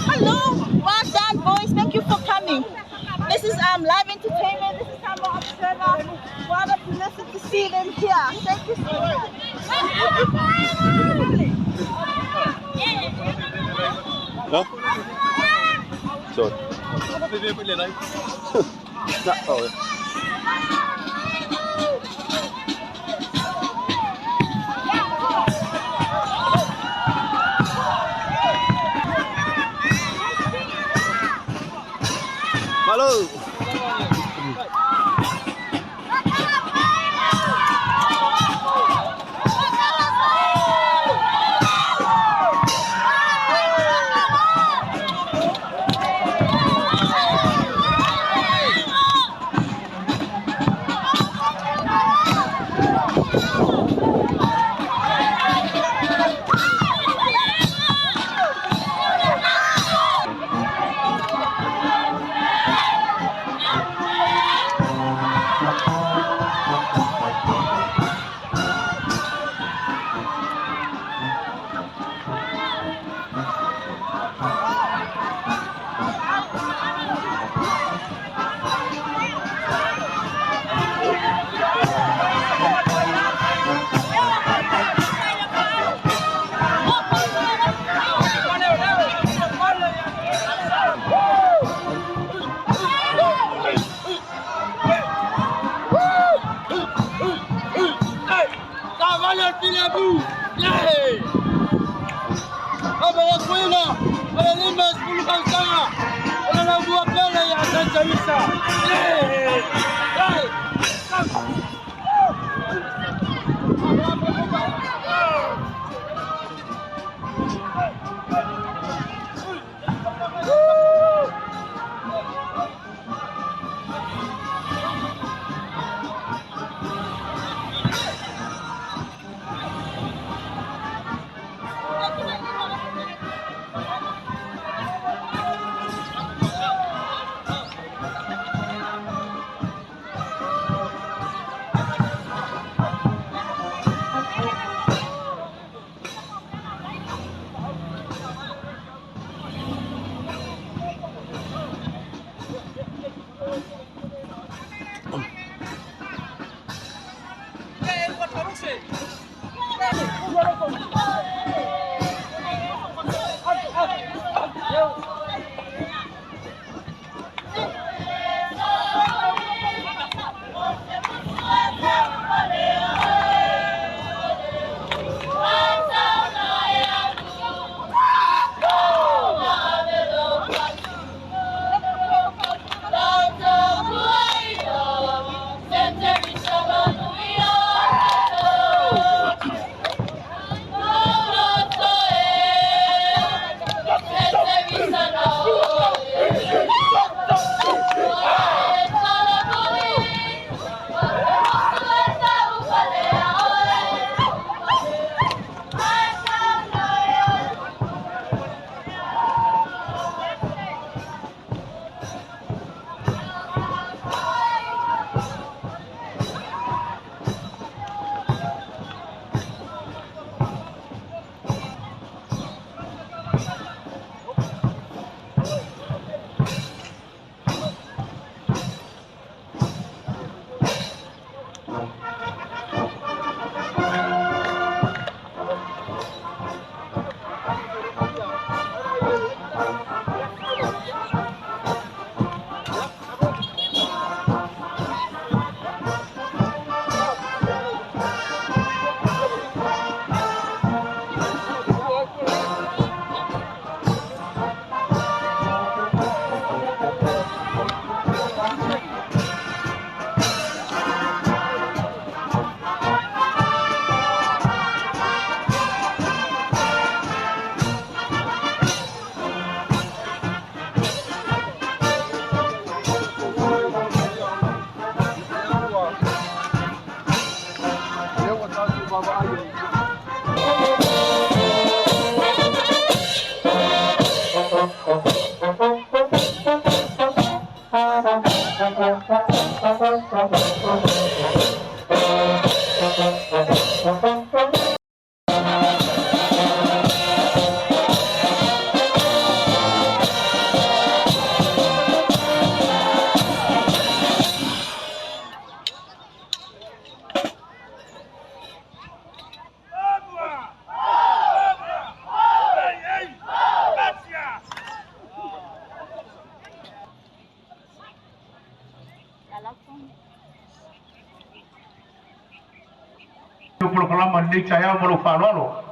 Hello, well done, boys. Thank you for coming. This is live entertainment. This is Samoa Observer. What a blessing to see them here. Thank you so much. No? Sorry. No, oh. Malo. polo kalama ni saya mo falolo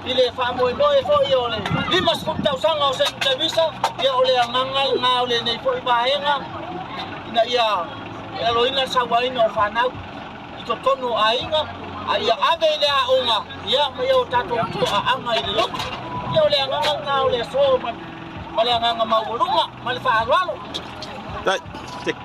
ile Faamanatuina fo iole lima Tausaga o se Telesia ia ole angangal nga ole nei fo ibaenga ina ia eloina sawaina o fanau I totonu ainga ia ave ile aunga ia mai o tato tu anga ile lo ia ole angangal nga ole so male anganga maulunga male faarualo Right. Stick.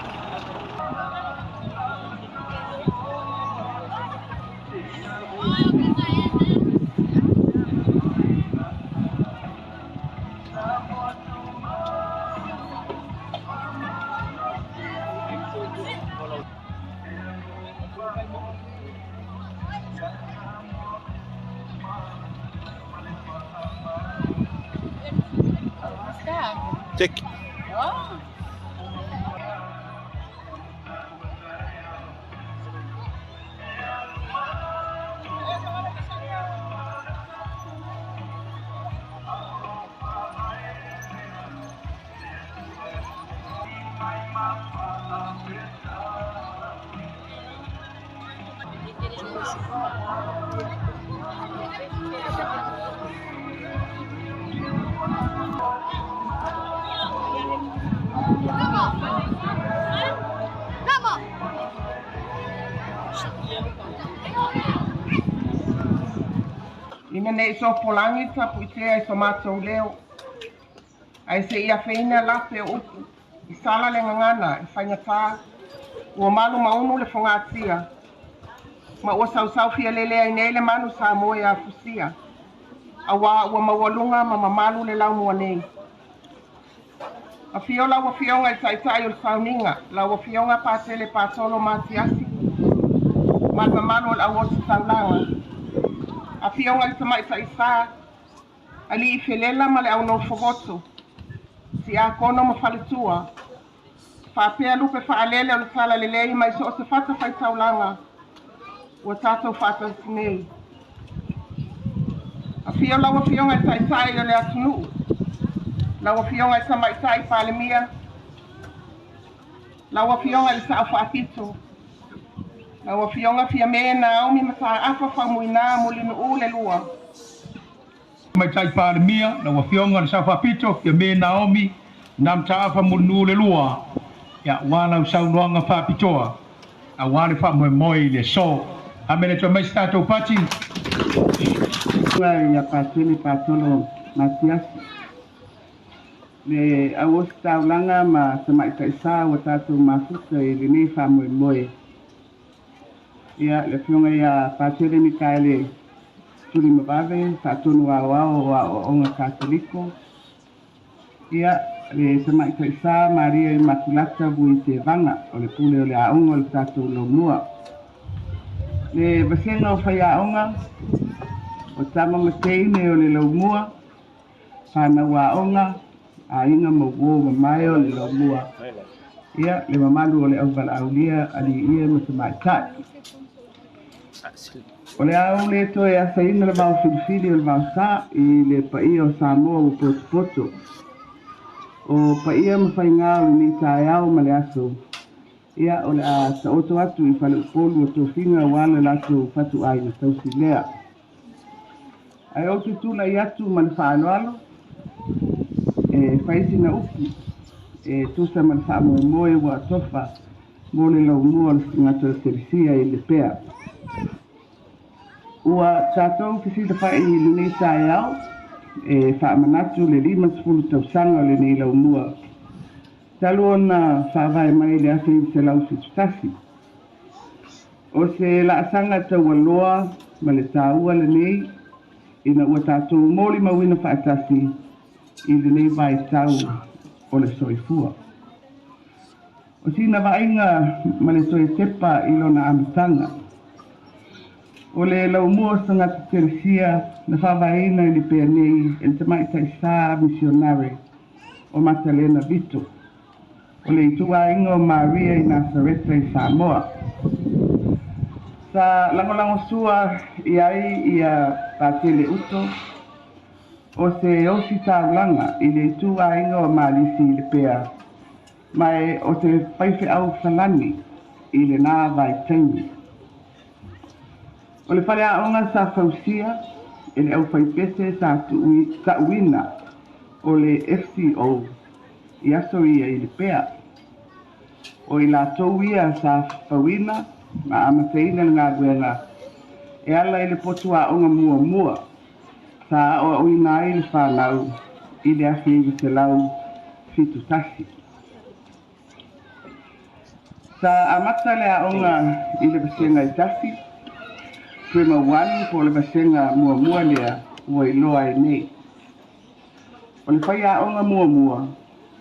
Tick. Oh. Ina nei so polangi tapu I tea I so mātou leo. Ai se ia whina lape o upu. I sala le ngangana, I whaingatā. Ua malu maunu le whangatia. Ma ua sau fia lele ai nei le manu Samoa a fusia. Awa ua mawalunga ma mamalu le lau mua nei. A fio lau a fionga I taitai o le sauninga. Lau a fionga pātele pātolo mātiasi. Ma mamalu le awotu taulanga. A fionga I tamai taisa. Ali I felela ma le au no fogoto. Si a kono ma faletua. Whapea lupe whaalele o le sala lelei mai so o se whata whai taulanga. Ua tātou whata sinei. A fio lawa fionga I taitai o le atunu. Lawa fionga I tamai tai palemia. Lawa fionga I sao whaapito. Lawa fionga fia mea Naomi mata afa whamuina mulinu u le lua. mai tai palemia na wa fionga na safa pito ke me Naomi nam taafa mulinu le lua ya wana usaunoanga fa pitoa a wale fa moi le so amene to mai stato pati Ya patele patolo matiasi. Le awos taulanga ma tamai taisa o tātou mafuta I le nei whamoe. Ia le fionga ia patele ni kaele Tuli mabave, whaatonu o onga Katoliko. Ia, le sama i Taisa, Maria Immaculata vui te vanga, o le pule o le aonga o le tātou launua. Le vasenga o whai aonga, o tama mateine o le laumua, whanau aonga, a inga mawō mamae o le laumua. Ia, le mamalu o le au wala aulia, ali ia ma te maitai. O le au le to e asa ina le mau filifili o le mau sa, i le paia o Samoa o poto. O paia ma whai ngā o ni tae au ma le aso. Ia o le a ta oto atu i whale upolu o tō whinga wale lato whatu ai na tausi lea. Ai o tutula i atu ma le whaaloalo, e whaisi na uki, e tusa ma le whaamoe wa tofa, mo le lau mua le ngata Telesia i Lepea. Ua tātou kisita whai i luni tae au, e Faamanatu le 5 tausaga o lenei laumua. Talu ona whaavae mai le ase i se lau situtasi. O se laasaga taualoa ma le tāua lenei, ina ua tātou moli mauina whaatasi i lenei vai tau o le soifua. O sina vainga ma le soe tepa i lona amatanga. O le laumua Sagato Telesia na whawaina i Lepea nei e te mai Taisa misionare o Matalena Vito. O le itua inga o Maria i Nazareta i Samoa. Sa langolango sua i ai i a Patele Uto o se osi taulanga i le itua inga o Malisi i Lepea. Mai o te paife au falani i le nā vai taimi. O le whare aonga sa fausia, e le au whaipese sa uina o le FCO i aso ia i Lepea. O i la tau ia sa fawina, ma amateina ngā guenga, e ala i le potu aonga mua, sa o uina i le whanau, i le afi i te lau fitu tasi. Sa amata le aonga i le basenga i tasi, Prima wani po le basenga mua lea ua iloa e nei. O le whai aonga mua,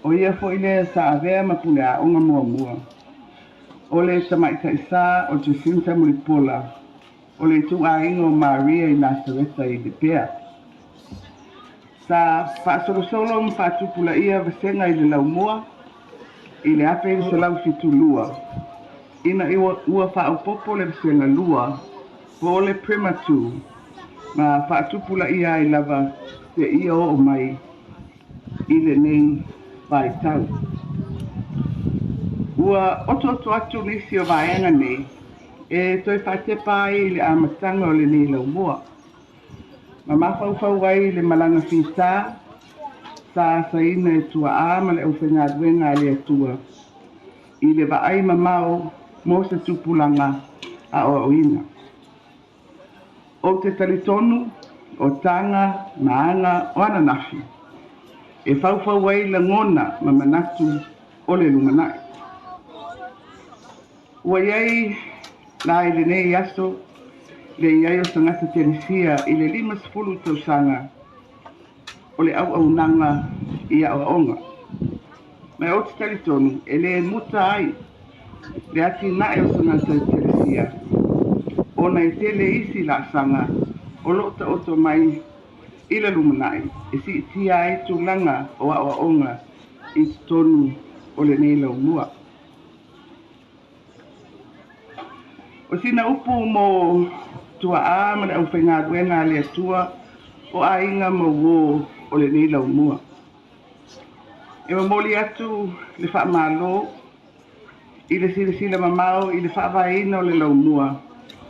o ia fo i lea sa avea mapule aonga mua. O le tamaita isa o Jacinta Mulipola, o le tu ainga o Maria i Nazareta i Lepea. Sa whaasolosolo ma whaatupula ia basenga i le laumua, i le ape i se lau fitu lua. Ina ua whaaupopo le basenga lua, po le prima tu, ma whaatupula ia i lava te ia o mai i le nei vai tau. Ua oto atu nisi o vaenga nei, e toi whatepa ai le amatanga o le nei laumua. Ma mawhau ai le malanga fisa, sa saina e tua ama le aufenga duenga le atua, i le vaai mamao mo se tupulanga a o oina. O te talitonu, o tanga, maanga, o ananafi. E whauwhau ai la ngona ma manatu o le lumanai. Ua iai la i le nei aso, le iai o Sagato Telesia i le 5 tausaga o le au nanga i a onga. Mai o te talitonu, e le muta ai, le ati nae o Sagato Telesia. Ona i tele isi la sanga, o lota oto mai i la lumanai, e si tia ai tūlanga o a onga i tonu o le nei laumua. O sina upu mo tua a ma le au whainga duenga le atua o a inga ma wo o le nei laumua. E mamoli atu le wha malo, i le sila mamao, i le wha vaina o le laumua,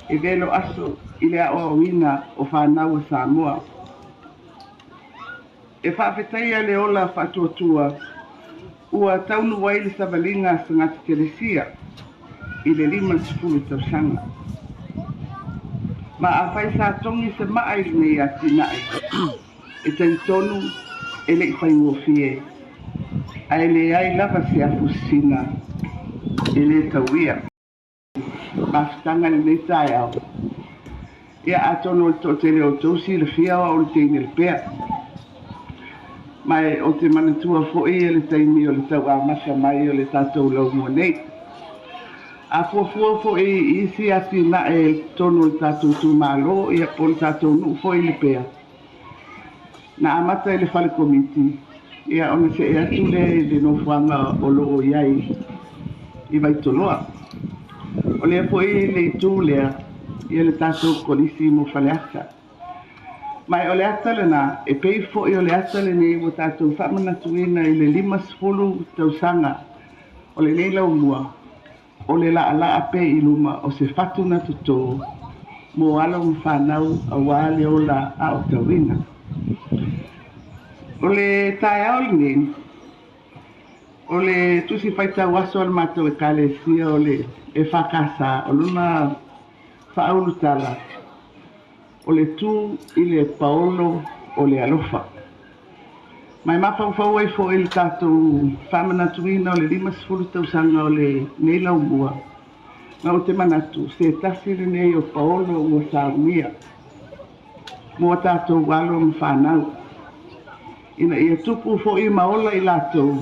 e velo aso i le aoawina o whanau a Samoa. E whaafetaia le ola whaatuatua, ua taunu wai le savalinga Sagato Telesia i le 5 tausaga. Ma a whai sa tongi se maa i nei ati nai, e taitonu e le i whaingofie, ai le ai lava se afusina e le tauia. Mafutanga le nei tae au. ia atono to tele o tosi le fia o le tene Lepea mai o te manatua fo'i le taimi o le tau a masa mai o le tatou lau mua nei a fuafua fo'i isi ati na e tono le tatou tumalo ia po le tatou nuu fo'i Lepea na amata i le fale komiti ia ona se e atu le nofuanga o loo iai i vaitoloa o lea fo'i le itu lea ia le tatou kolisi mo fale ata mai o le ata lena e pei fo'i o le ata lenei ua tatou faamanatuina i le 50 tausaga o lenei laumua o le la'ala'a pe i luma o se fatu na totō mo alo mafanau auā le ola a'o tauina o le taeao lenei o le tusi faitau aso o le matou ekalesia o le e fakasa o luna fa'aulutala o le tu i le paolo o le alofa mai mafaufau ai fo'i le tatou faamanatuina o le 50 tausaga o le nei laumua na o te manatu se tasi lenei o paolo ua saumia mo tatou alo ma fanau ina ia tupu fo'i maola i latou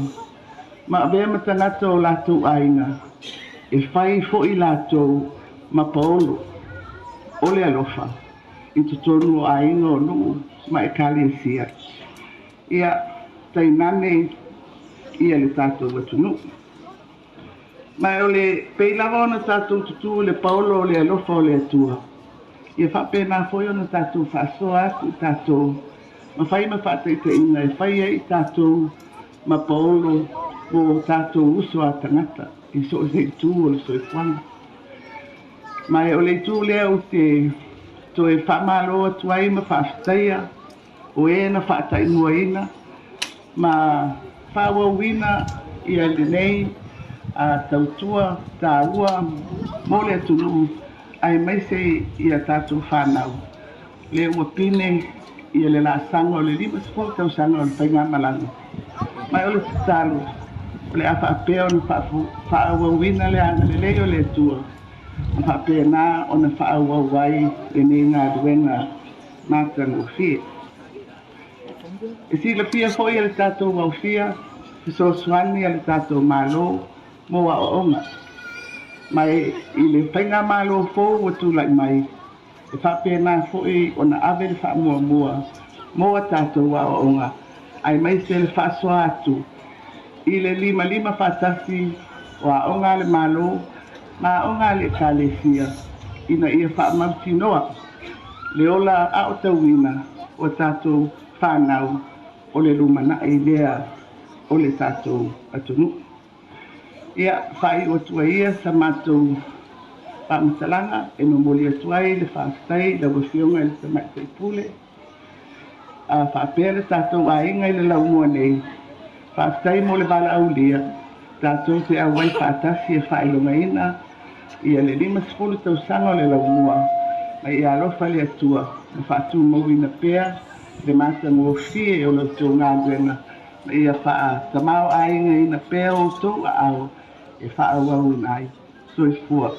ma avea ma tagata o latou aiga e fai fo'i latou ma paolo o le alofa i totonu o aiga o nuu ma ekalesia ia tainane ia le tatou atunuu mai o le pei lava ona tatou tutu le paolo o le alofa o le atua ia faapena foi ona tatou faasoa atu i tatou ma fai ma faataʻitaʻiga e fai ai tatou ma paolo mo tatou uso a tagata i so se itu o le soifuaga mai o le itu lea o te toe faamalo atu ai ma faafetaia o e na faataʻinuaina ma faauauina ia lenei a tautua tāua mo le atunuu ai maise ia tatou fanau le ua pine ia le laasaga o le 50 tausaga o le faiga malaga mai o le tatalo o le a faapea ona faaauauina le aga lelei o le atua ma faapena ona faaauau ai lenei galuega matagofie e silafia fo'i a le tatou aufia fesoasoani a le tatou mālō mo aʻoaʻoga mai i le faiga mālō fou ua tulaʻi mai e faapena fo'i ona ave le faamuamua mo a tatou aʻoaʻoga ai maise le faasoa atu i le 5 faatasi o aʻoga a le mālō ma aʻoga a le ekalesia ina ia faamautinoa le ola a'o tauina o tatou fanau o le lumanaʻi lea o le tatou atunuu ia faiʻu atu ai ia sa matou faamatalaga e momoli atu ai le faafetai le auafioga i le tamaʻitaʻipule a faapea le tatou aiga i le laumua nei faafetai mo le valaaulia tatou te au ai faatasi e faailogaina ia le 50 tausaga o le laumua ma ia alofa le atua ma faatumauina pea le matagofie o loutou galuega ma ia faatamao aiga ina pea outou aao e faaauauina ai soifua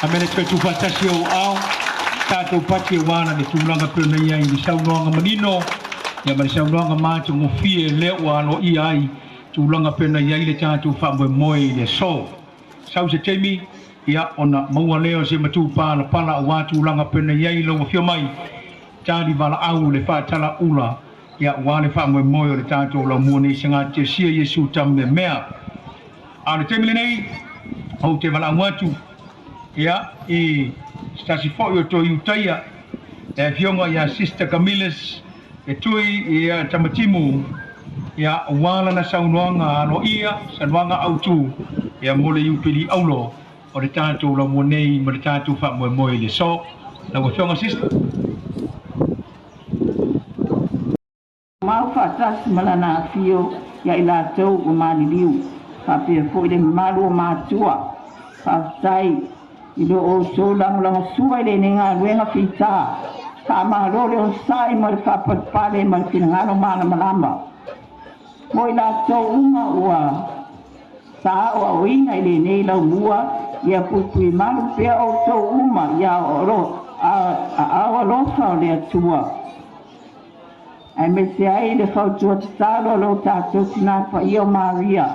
amene koe tufatasi o au tatou pati e wana le tulaga pena ia i le saunoaga manino ia ma le saunoaga matagofie lea ua aloia ai tulaga pena ia i le tatou faamoemoe i le so sau Setemi ia ona maua leo se matupalapala auā tulaga pena ia i lou afio mai tali valaau le faatala ula ia ua le faamoemoe o le tatou laumua nei sagati sia iesu tamemea a le temi lenei ou te valaau atu ia i stasi fo'i o toe iutaia e afioga ia Sister Camiles e tui ia tamatimu ia ua lana saunoaga aloia saunoaga autū ia mo le iupili aulo o le tatou laumua nei ma le tatou faamoemoe i le so lau afioga Sister mau faatasi ma lana afio ia i latou ua maliliu faapea fo'i le mamalu o matua faafetai i lo outou lagolago sua i lenei galuega fitā faamālo le osa'i ma le faapalapale ma le finagalo malamalama mo i latou uma ua sa o aoina i lenei laumua ia pupui malu pea o tō uma ia oro a awa lofa o le atua. Ai me se ai le whautua tatalo lo tātou tina pa ia Maria.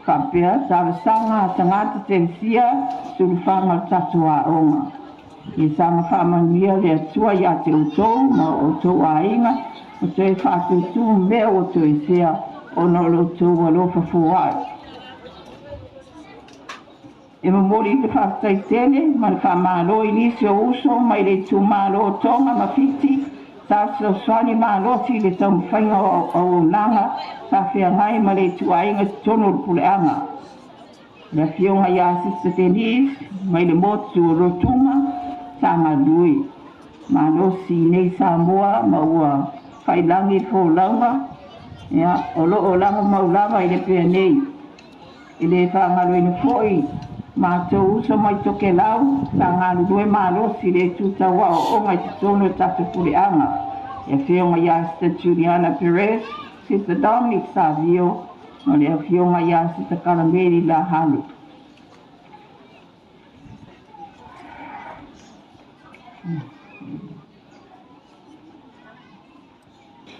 Kapea sanga tangata Telesia sulfanga tatua onga. I sanga Faamanatuina le atua ia te utou ma o tō ainga o te whatutu mea o tō isea o no lo tō walofa fuai. E mamori te whaatai tele ma le whaamalo i nisi o uso mai le tū malo tonga ma fiti tāsio swani malo si le tau mwhainga o nanga tā whea ngai ma le tū ainga tono pule anga. Le fionga ia sista tenis mai le motu o rotuma tanga lui. Malo si nei Samoa ma ua whailangi fō launga. Ia, o loo langa maulama i le pia nei. I le whangalo ina fōi mātou uso mai toke lau, tā ngālu due malo si le tūta wao o ngai te tono tatu pule anga. E whionga ia sita Juliana Perez, sita Dominic Savio, o le whionga ia sita Karameri la halu.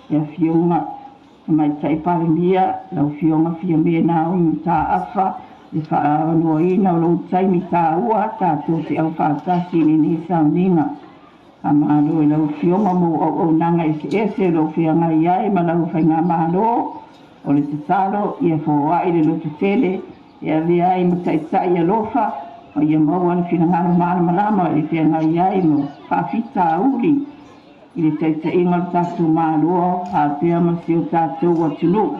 E whionga mai taipare mia, lau whionga whia mea nao i tā awha, e whaanoa ina o lo taimi tā ua, tātou te au whaatasi ni sauninga. A mālo e lau whionga mo o nanga ese lo whianga iai, ma lau whainga mālo, o le te talo, ia whoa i le loto tele, ia vea i mo taitai a lofa, o ia maua ni whinangano māna malama, i whianga iai mo whawhita uri, i le taitai inga lo tātou mālo, a pia ma si o tātou watunu.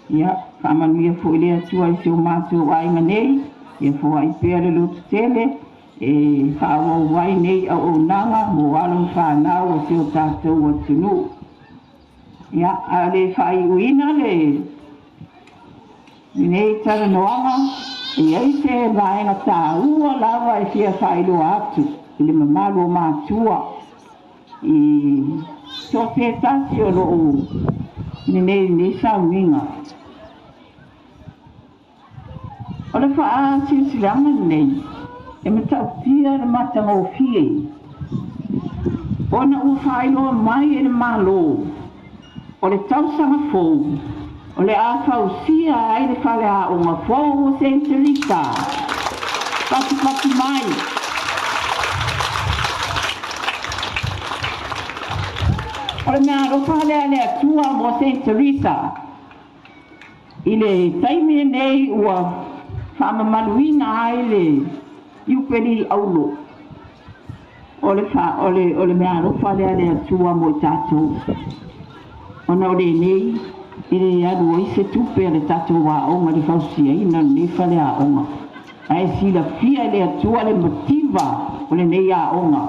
Ia, Faamanatuina fo ile atua i seo mātou ainga nei, ia fo ai pea le loto tele, e whaawau wai nei au o nanga, mo alon whanau o seo tātou atunu. Ia, a le whai uina le, nei tara noanga, e ai se vaenga tā ua lawa e fia whailo atu, i le mamalo mātua, i so te tasi o loo, nei sauninga. O le wha silsilanga nei, e me tau tia le matanga o fie. Ona ua whaeloa mai e le malo, o le Tausaga fōu, o le a whausia ai le whale a o ngā fōu o St. Telesia. Pati mai. O le mea rofa lea le atua mo St. Telesia. I le taimi nei ua Faamanatuina ai le iuperi aulo. O le mea rofa lea le atua mo tātou. Ona o le nei, i le anu o ise tupe le tātou wa onga li fausia ina le whale a onga. Ai si la fia le atua le motiva o le nei a onga.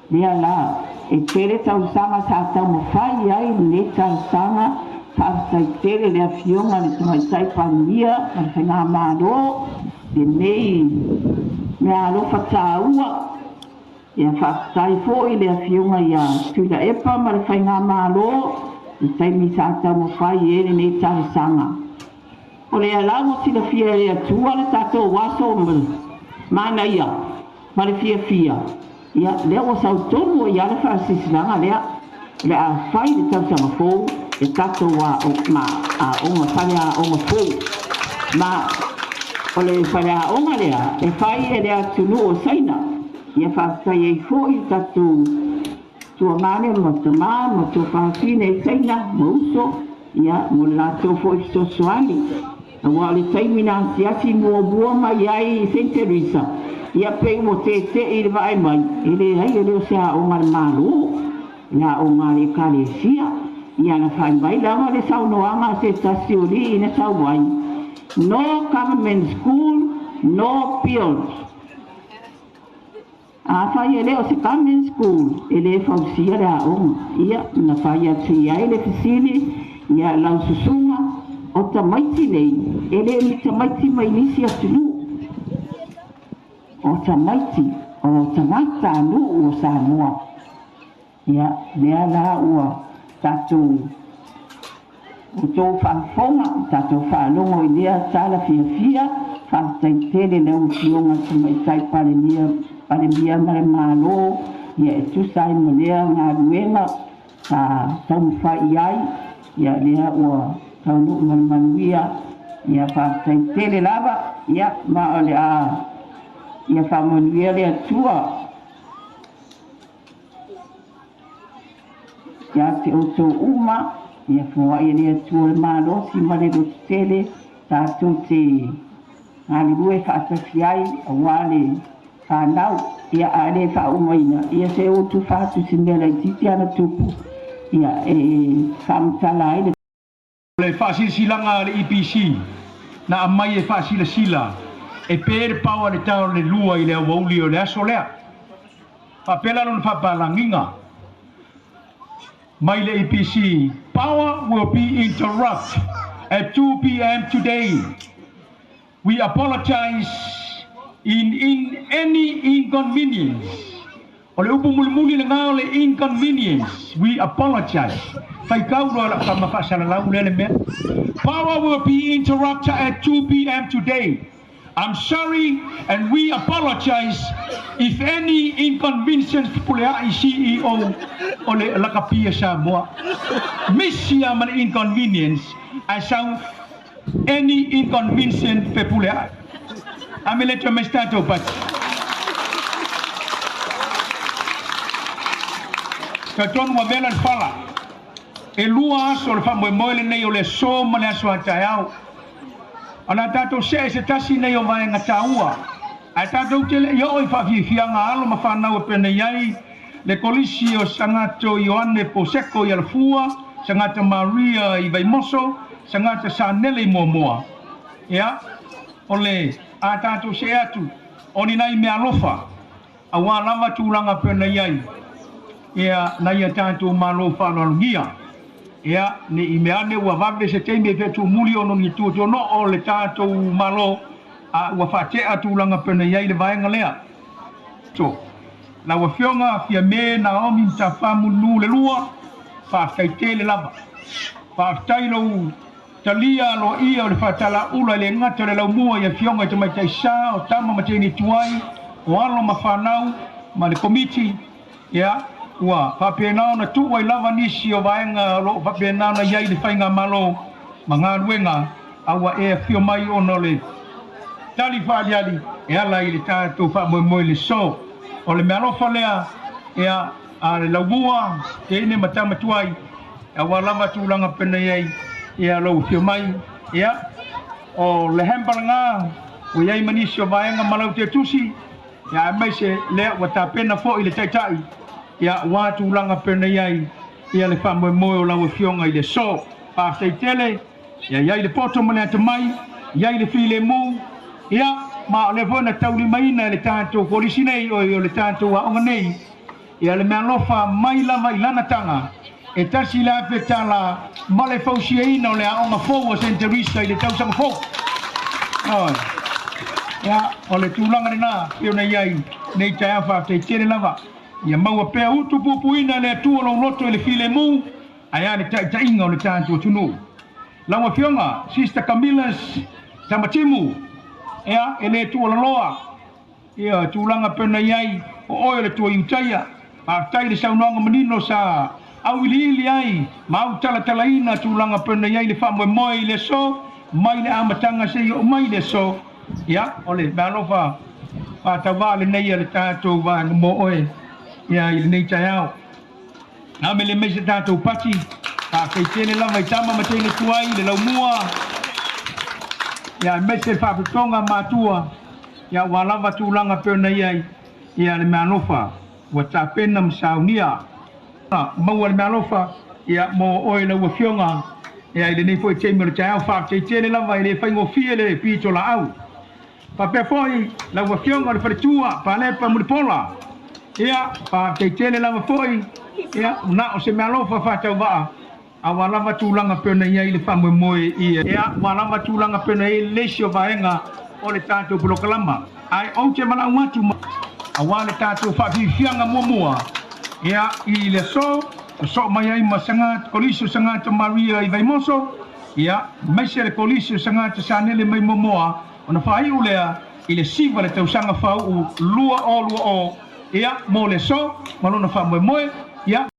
Lea la, e tere Tausaga sa tau mawhai ai le Tausaga whaaftai tere le awhionga le tumaitai pāmia ma le whainga mālo le nei mea alofa tā ua ia whaaftai fo i le awhionga ia tuila epa ma le whainga mālo i taimi sa tau mawhai e le nei Tausaga. O le alango sila fia le atua le tātou waso mana ia ma le fia. Ia lea o sau tonu ia le whaasisilanga lea le a whai le Tausaga fōu e tato wa ma a onga whare a onga fōu. Ma o le whare a onga lea e whai e lea tunu o saina. Ia whaasai e fōi tato tua ngane mo tamā mo tō whaafine e saina mo uso. Ia mo la tō fōi sto soani. A wā le taimina ansiasi mua bua mai ai St. Telesia. Ia pei mo te i le vai mai, i le ai e leo sea o ngā mālo, ia o ngā le Telesia, ia na whai mai lawa le saunoanga se tasiori i na sau wai. No government school, no bills. A whai e leo se government school, e le whausia le a onga, ia na whai a te ai le fisili, ia lau susunga, o ta maiti nei, e le mi ta maiti mai nisi atunu. O ta maiti, o ta ngata anu o Samoa. ia lea la ua tatou o tō whaafonga tatou whaalongo I lea tala fia whaataitele le usionga te mai tai pale mia mare malo ia e tusai mo lea ngā ruenga tau whai ai ia lea ua tau nuk manuia ia whaataitele lava ia ma ole ia whamanuia lea tua ia te o tō uma ia fua ia lea tua le malo si mare lo tele tātou te Alilue whaatasi ai a wale whanau ia ale whaumaina ia se o tu whaatu sinela I titi ana tupu ia whamtala ai le whaasisilanga le EPC na amai e whaasilasila e pere paua le tau le lua I le awauli o le aso lea whapela lona whapalanginga mai le EPC power will be interrupted at 2 p.m. today. We apologize in any inconvenience. Ole upu muli le ngao le inconvenience. We apologize. Fai kau roa la kama fasala lau lele me. Power will be interrupted at 2 p.m. today. I'm sorry and we apologize if any inconvenience pulea I CEO ole la kapia Samoa. Missia man inconvenience asau any inconvenience pepulea. Ameleto mestato pat. Katon wa belan fala. E lua sol fa moile nei ole so mane aso atayau. Ana tato se tasi nei o mai ngataua. A tato tele yo I fa fianga alo mafana o pene yai le kolisi o Sagato Ioane Poseko I Alfua, Sagato Maria I Vaimoso, Sagato Sanele Momoa. Ya, ole a tato se atu, oni nai me alofa, a lava tulanga pene yai. Ya, nai a tato malofa nalungia. Ya, ni imeane ua vave se teime vetu muli ono ni tuto no o le tato malo a ua fatea tulanga pene yai le vaenga lea. So, na ua fionga fia me na omi mtafamu nu le lua, fa kaitele lava. Fa tailo talia lo ia o le fatala ula le ngata le laumua ia fionga te mai taisa o tama mateni tuai, o alo mafanau, ma le komiti, ya, ua fapenao na tuwa I lava nisi o vaenga lo fapenao na iai le whainga malo mga ruenga awa e fio mai ono le tali whaaliali e ala I le tātou wha moe le so o le mealofa lea ea a le laumua te ine matamatuai awa lava tūlanga pena iai ea lau fio mai ea o le hemparanga o iai manisi o vaenga malau te tusi ea mai se lea wata pena fo I le taitai ia watu langa pena iai ia le wha moe o lau fionga I le so pa tele ia iai le poto mane ata mai iai le file mu ia ma le vona tauli maina le tātou polisi nei o le tātou aonga nei ia le mea lofa mai lava I lana tanga e tasi la fetala ma le fausiaina o le aonga fou o St. Teresa I le Tausaga fou ia o le tūlanga rena piona iai nei tai awha te tere lava ia maua pea utu pupuina le atua lau loto le file mu aia le tainga o le tātou tunu laua fionga Sister Camilla's tamatimu ia e le tua laloa ia tūlanga pena iai o oe le tua iutaia a tai le saunoanga manino sa au ili ai ma au tala tūlanga pena iai le wha moe le so mai le amatanga se o mai le so ia ole balofa pa tawa le nei le tātou wa mo oe ia I nei tai au na me le mese tātou pati pa kei tene lava I tama matene tuai le laumua ia mese whapitonga matua ia walava tūlanga pena iai ia le meanofa wa tāpena msaunia maua le meanofa ia mo oe la ua fionga ia I le nei foi teime le tai au wha kei tene lava I le whaingo fie le pito la au pa pe foi la ua fionga le wharitua pa lepa mulipola ia pa kei tele lava foi ia na o se mealofa whatau waa a walava tūlanga pena ia I le wha moe ia walava tūlanga pena I lesio vaenga o le tātou pulokalama ai au te mana umatu a wale tātou whafifianga mua ia i le so mai ai ma sanga kolisi sanga to Maria i vai moso ia mai se le kolisi sanga to sanele mai momoa ona fai ulea i le siva le tausanga fau lua o ia mo le so malona fa moe ia